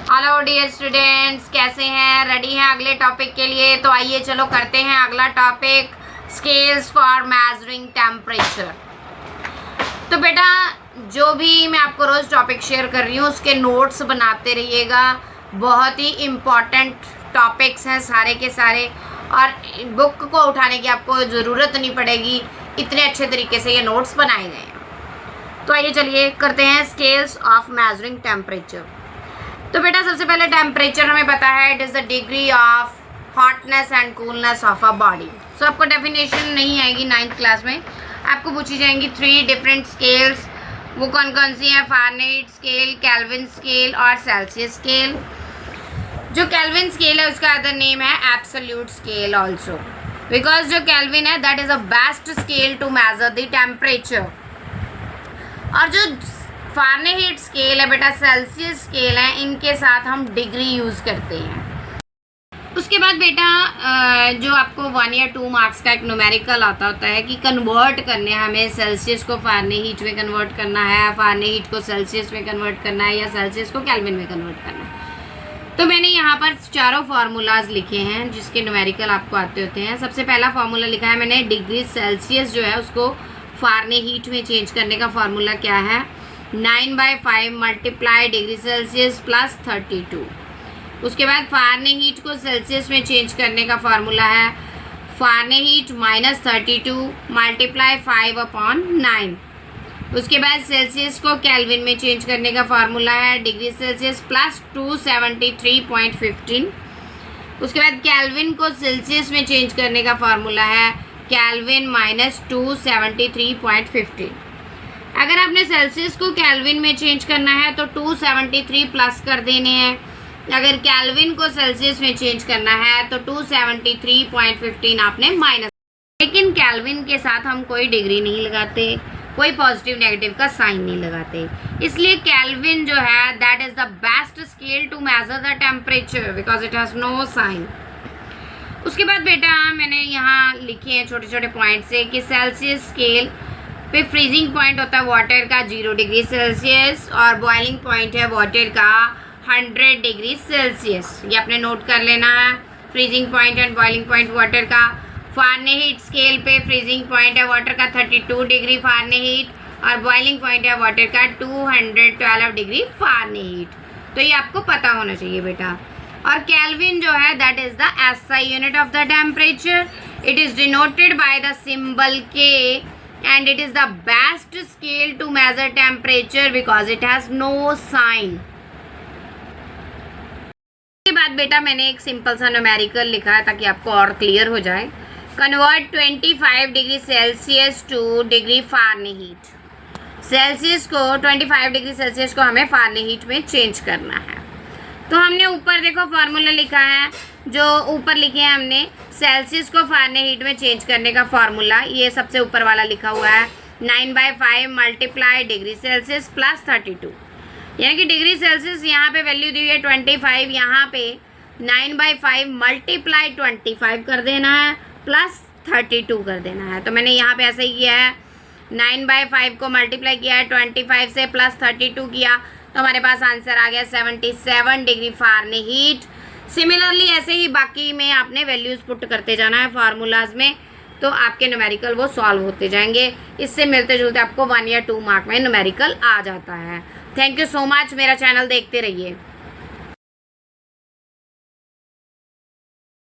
Hello dear students, कैसे हैं? Ready हैं अगले टॉपिक के लिए? तो आइए चलो करते हैं अगला topic, scales for measuring temperature. तो बेटा, जो भी मैं आपको रोज़ टॉपिक शेयर कर रही हूँ उसके नोट्स बनाते रहिएगा। बहुत ही इम्पॉर्टेंट टॉपिक्स हैं सारे के सारे, और बुक को उठाने की आपको ज़रूरत नहीं पड़ेगी, इतने अच्छे तरीके से ये नोट्स बनाए गए हैं। तो आइए चलिए करते हैं स्केल्स ऑफ मेजरिंग टेम्परेचर। तो बेटा, सबसे पहले टेम्परेचर हमें पता है, it is the degree of hotness and coolness of a body. So आपको डेफिनेशन नहीं आएगी 9th क्लास में, आपको पूछी जाएंगी 3 डिफरेंट स्केल्स। वो कौन कौन सी हैं? फ़ारेनहाइट स्केल, केल्विन स्केल और सेल्सियस स्केल। जो केल्विन स्केल है उसका अदर नेम है एब्सोल्यूट स्केल ऑल्सो, बिकॉज जो केल्विन है that is a best scale to measure the temperature. और जो फ़ारेनहाइट स्केल है बेटा, सेल्सियस स्केल है, इनके साथ हम डिग्री यूज़ करते हैं। उसके बाद बेटा, जो आपको 1 या 2 मार्क्स का एक न्यूमेरिकल आता होता है कि कन्वर्ट करने हैं हमें, सेल्सियस को फ़ारेनहाइट में कन्वर्ट करना है, फ़ारेनहाइट को सेल्सियस में कन्वर्ट करना है, या सेल्सियस को केल्विन में कन्वर्ट करना है। तो मैंने यहाँ पर चारों फार्मूलाज लिखे हैं जिसके न्यूमेरिकल आपको आते होते हैं। सबसे पहला फार्मूला लिखा है मैंने, डिग्री सेल्सियस जो है उसको फ़ारेनहाइट में चेंज करने का फार्मूला क्या है? 9/5 मल्टीप्लाई डिग्री सेल्सियस प्लस 32। उसके बाद फ़ारेनहाइट को सेल्सियस में चेंज करने का फार्मूला है फ़ारेनहाइट -32 मल्टीप्लाई 5/9। उसके बाद सेल्सियस को केल्विन में चेंज करने का फार्मूला है डिग्री सेल्सियस प्लस 273.15। उसके बाद केल्विन को सेल्सियस में चेंज करने का फार्मूला है केल्विन -273.15। अगर आपने सेल्सियस को केल्विन में चेंज करना है तो 273 प्लस कर देने हैं, अगर केल्विन को सेल्सियस में चेंज करना है तो 273.15 आपने माइनस। लेकिन केल्विन के साथ हम कोई डिग्री नहीं लगाते, कोई पॉजिटिव नेगेटिव का साइन नहीं लगाते, इसलिए केल्विन जो है that is the best scale to measure the temperature because it has no sign. उसके बाद बेटा मैंने यहाँ लिखे हैं छोटे छोटे पॉइंट से कि सेल्सियस स्केल पे फ्रीजिंग पॉइंट होता है वाटर का 0 डिग्री सेल्सियस, और बॉइलिंग पॉइंट है वाटर का 100 डिग्री सेल्सियस। ये आपने नोट कर लेना है, freezing point and boiling point water का। फ़ारेनहाइट स्केल पे फ्रीजिंग पॉइंट है वाटर का 32 डिग्री फ़ारेनहाइट, और बॉइलिंग पॉइंट है वाटर का 212 डिग्री फ़ारेनहाइट। तो ये आपको पता होना चाहिए बेटा। और केल्विन जो है that is the SI unit of the temperature, it is denoted by the symbol K, and it is the best scale to measure temperature because it has no sign। इसके बाद बेटा मैंने एक सिंपल सा numerical लिखा है ताकि आपको और क्लियर हो जाए। Convert 25 degree Celsius two degree Fahrenheit. Celsius को 25 डिग्री सेल्सियस को हमें फ़ारेनहाइट में चेंज करना है। तो हमने ऊपर देखो फार्मूला लिखा है, जो ऊपर लिखे हैं हमने सेल्सियस को फ़ारेनहाइट में चेंज करने का फार्मूला, ये सबसे ऊपर वाला लिखा हुआ है 9/5 मल्टीप्लाई डिग्री सेल्सियस प्लस 32। यानी कि डिग्री सेल्सियस यहाँ पे वैल्यू दी हुई है 25, यहाँ पे 9/5 मल्टीप्लाई 25 कर देना है प्लस 32 कर देना है। तो मैंने यहाँ पे ऐसे ही किया है, 9/5 को मल्टीप्लाई किया है 25 से प्लस 32 किया, तो हमारे पास आंसर आ गया 77 डिग्री फ़ारेनहाइट। सिमिलरली ऐसे ही बाकी में आपने वैल्यूज़ पुट करते जाना है फार्मूलाज में, तो आपके न्यूमेरिकल वो सॉल्व होते जाएंगे। इससे मिलते जुलते आपको 1 या 2 मार्क में न्यूमेरिकल आ जाता है। थैंक यू सो मच, मेरा चैनल देखते रहिए।